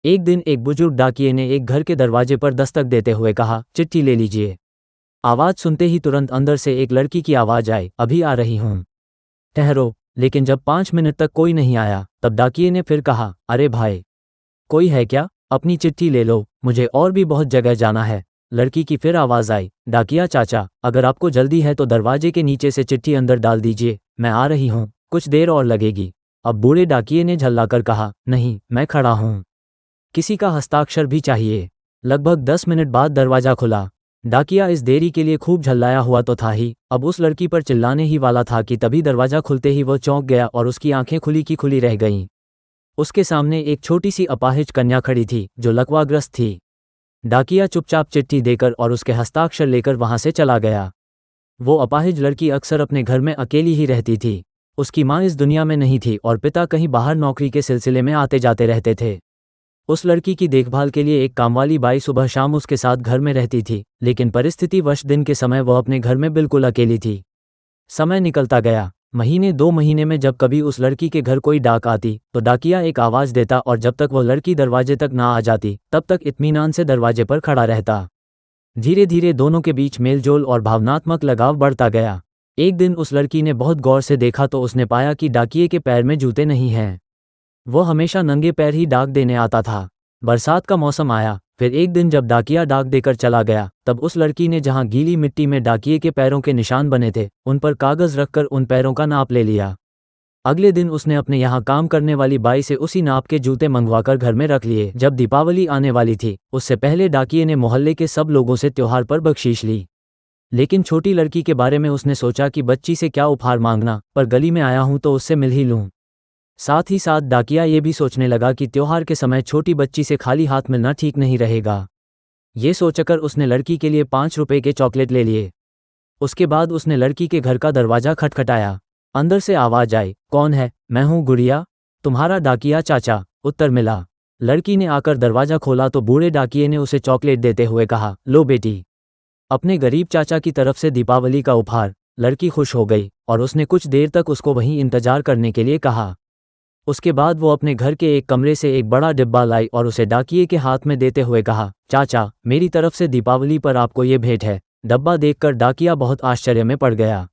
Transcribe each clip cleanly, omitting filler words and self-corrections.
एक दिन एक बुजुर्ग डाकिये ने एक घर के दरवाजे पर दस्तक देते हुए कहा, चिट्ठी ले लीजिए। आवाज़ सुनते ही तुरंत अंदर से एक लड़की की आवाज़ आई, अभी आ रही हूँ। ठहरो। लेकिन जब 5 मिनट तक कोई नहीं आया तब डाकिये ने फिर कहा, अरे भाई, कोई है क्या? अपनी चिट्ठी ले लो, मुझे और भी बहुत जगह जाना है। लड़की की फिर आवाज़ आई, डाकिया चाचा, अगर आपको जल्दी है तो दरवाजे के नीचे से चिट्ठी अंदर डाल दीजिए, मैं आ रही हूँ, कुछ देर और लगेगी। अब बूढ़े डाकिये ने झल्लाकर कहा, नहीं, मैं खड़ा हूँ, किसी का हस्ताक्षर भी चाहिए। लगभग 10 मिनट बाद दरवाजा खुला। डाकिया इस देरी के लिए खूब झल्लाया हुआ तो था ही, अब उस लड़की पर चिल्लाने ही वाला था कि तभी दरवाजा खुलते ही वह चौंक गया और उसकी आंखें खुली की खुली रह गईं। उसके सामने एक छोटी सी अपाहिज कन्या खड़ी थी जो लकवाग्रस्त थी। डाकिया चुपचाप चिट्ठी देकर और उसके हस्ताक्षर लेकर वहां से चला गया। वो अपाहिज लड़की अक्सर अपने घर में अकेली ही रहती थी। उसकी माँ इस दुनिया में नहीं थी और पिता कहीं बाहर नौकरी के सिलसिले में आते जाते रहते थे। उस लड़की की देखभाल के लिए एक कामवाली बाई सुबह शाम उसके साथ घर में रहती थी, लेकिन परिस्थितिवश दिन के समय वह अपने घर में बिल्कुल अकेली थी। समय निकलता गया। महीने 2 महीने में जब कभी उस लड़की के घर कोई डाक आती तो डाकिया एक आवाज़ देता और जब तक वह लड़की दरवाजे तक ना आ जाती तब तक इत्मीनान से दरवाजे पर खड़ा रहता। धीरे धीरे दोनों के बीच मेलजोल और भावनात्मक लगाव बढ़ता गया। एक दिन उस लड़की ने बहुत गौर से देखा तो उसने पाया कि डाकिये के पैर में जूते नहीं हैं। वो हमेशा नंगे पैर ही डाक देने आता था। बरसात का मौसम आया। फिर एक दिन जब डाकिया डाक देकर चला गया तब उस लड़की ने जहां गीली मिट्टी में डाकिये के पैरों के निशान बने थे उन पर कागज रखकर उन पैरों का नाप ले लिया। अगले दिन उसने अपने यहाँ काम करने वाली बाई से उसी नाप के जूते मंगवाकर घर में रख लिए। जब दीपावली आने वाली थी उससे पहले डाकिये ने मोहल्ले के सब लोगों से त्योहार पर बख्शीश ली। लेकिन छोटी लड़की के बारे में उसने सोचा कि बच्ची से क्या उपहार मांगना, पर गली में आया हूं तो उससे मिल ही लूं। साथ ही साथ डाकिया ये भी सोचने लगा कि त्योहार के समय छोटी बच्ची से खाली हाथ मिलना ठीक नहीं रहेगा। ये सोचकर उसने लड़की के लिए 5 रुपए के चॉकलेट ले लिए। उसके बाद उसने लड़की के घर का दरवाजा खटखटाया। अंदर से आवाज आई, कौन है? मैं हूँ गुड़िया, तुम्हारा डाकिया चाचा, उत्तर मिला। लड़की ने आकर दरवाजा खोला तो बूढ़े डाकिये ने उसे चॉकलेट देते हुए कहा, लो बेटी, अपने गरीब चाचा की तरफ से दीपावली का उपहार। लड़की खुश हो गई और उसने कुछ देर तक उसको वहीं इंतजार करने के लिए कहा। उसके बाद वो अपने घर के एक कमरे से एक बड़ा डिब्बा लाई और उसे डाकिये के हाथ में देते हुए कहा, चाचा, मेरी तरफ से दीपावली पर आपको ये भेंट है। डब्बा देखकर डाकिया बहुत आश्चर्य में पड़ गया।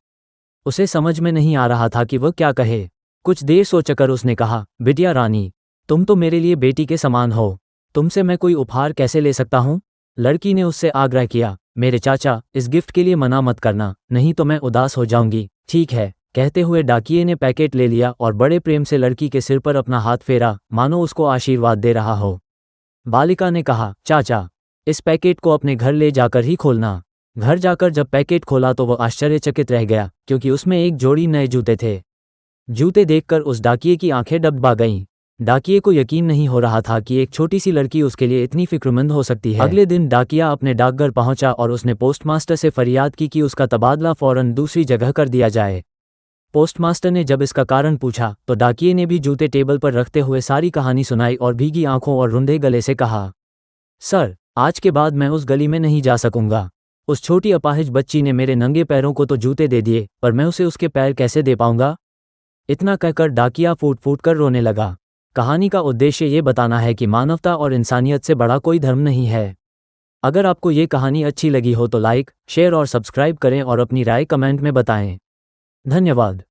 उसे समझ में नहीं आ रहा था कि वह क्या कहे। कुछ देर सोचकर उसने कहा, बिटिया रानी, तुम तो मेरे लिए बेटी के समान हो, तुमसे मैं कोई उपहार कैसे ले सकता हूँ? लड़की ने उससे आग्रह किया, मेरे चाचा, इस गिफ्ट के लिए मना मत करना, नहीं तो मैं उदास हो जाऊंगी। ठीक है, कहते हुए डाकिये ने पैकेट ले लिया और बड़े प्रेम से लड़की के सिर पर अपना हाथ फेरा, मानो उसको आशीर्वाद दे रहा हो। बालिका ने कहा, चाचा, इस पैकेट को अपने घर ले जाकर ही खोलना। घर जाकर जब पैकेट खोला तो वह आश्चर्यचकित रह गया, क्योंकि उसमें एक जोड़ी नए जूते थे। जूते देखकर उस डाकिये की आंखें डगमगा गईं। डाकिये को यकीन नहीं हो रहा था कि एक छोटी सी लड़की उसके लिए इतनी फिक्रमंद हो सकती है। अगले दिन डाकिया अपने डाकघर पहुंचा और उसने पोस्टमास्टर से फरियाद की कि उसका तबादला फौरन दूसरी जगह कर दिया जाए। पोस्टमास्टर ने जब इसका कारण पूछा तो डाकिये ने भी जूते टेबल पर रखते हुए सारी कहानी सुनाई और भीगी आंखों और रुंधे गले से कहा, सर, आज के बाद मैं उस गली में नहीं जा सकूंगा। उस छोटी अपाहिज बच्ची ने मेरे नंगे पैरों को तो जूते दे दिए, पर मैं उसे उसके पैर कैसे दे पाऊंगा? इतना कहकर डाकिया फूट फूट कर रोने लगा। कहानी का उद्देश्य ये बताना है कि मानवता और इंसानियत से बड़ा कोई धर्म नहीं है। अगर आपको ये कहानी अच्छी लगी हो तो लाइक, शेयर और सब्सक्राइब करें और अपनी राय कमेंट में बताएं। धन्यवाद।